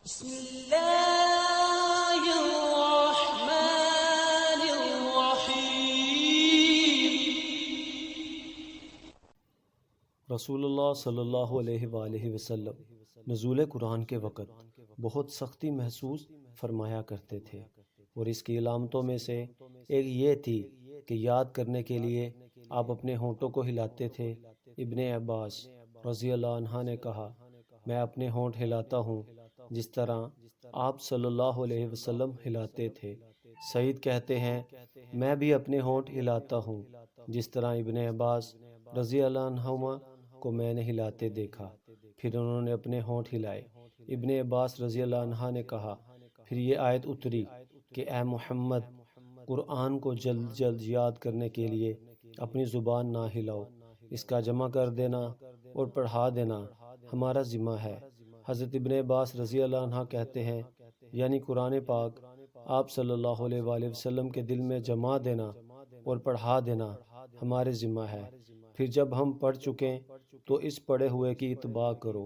بسم اللہ الرحمن الرحیم۔ رسول اللہ صلی اللہ علیہ وآلہ وسلم نزول قرآن کے وقت بہت سختی محسوس فرمایا کرتے تھے، اور اس کی علامتوں میں سے ایک یہ تھی کہ یاد کرنے کے لیے آپ اپنے ہونٹوں کو ہلاتے تھے۔ ابن عباس رضی اللہ عنہ نے کہا، میں اپنے ہونٹ ہلاتا ہوں جس طرح آپ صلی اللہ علیہ وسلم ہلاتے تھے۔ سعید کہتے ہیں، میں بھی اپنے ہونٹ ہلاتا ہوں جس طرح ابن عباس رضی اللہ عنہما کو میں نے ہلاتے دیکھا۔ پھر انہوں نے اپنے ہونٹ ہلائے۔ ابن عباس رضی اللہ عنہ نے کہا، پھر یہ آیت اتری کہ اے محمد، قرآن کو جلد جلد یاد کرنے کے لیے اپنی زبان نہ ہلاؤ، اس کا جمع کر دینا اور پڑھا دینا ہمارا ذمہ ہے۔ حضرت ابن عباس رضی اللہ عنہ کہتے ہیں، یعنی قرآن پاک آپ صلی اللہ علیہ وآلہ وسلم کے دل میں جما دینا اور پڑھا دینا ہمارے ذمہ ہے۔ پھر جب ہم پڑھ چکیں تو اس پڑھے ہوئے کی اتباع کرو۔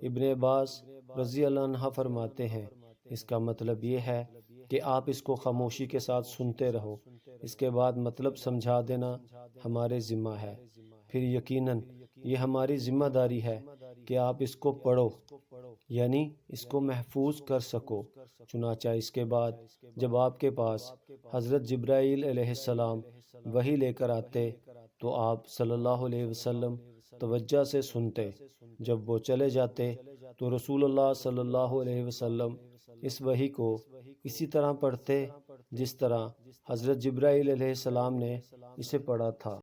ابن عباس رضی اللہ عنہ فرماتے ہیں، اس کا مطلب یہ ہے کہ آپ اس کو خاموشی کے ساتھ سنتے رہو، اس کے بعد مطلب سمجھا دینا ہمارے ذمہ ہے۔ پھر یقیناً یہ ہماری ذمہ داری ہے کہ آپ اس کو پڑھو، یعنی اس کو محفوظ کر سکو۔ چنانچہ اس کے بعد جب آپ کے پاس حضرت جبرائیل علیہ السلام وحی لے کر آتے تو آپ صلی اللہ علیہ وسلم توجہ سے سنتے۔ جب وہ چلے جاتے تو رسول اللہ صلی اللہ علیہ وسلم اس وحی کو اسی طرح پڑھتے جس طرح حضرت جبرائیل علیہ السلام نے اسے پڑھا تھا۔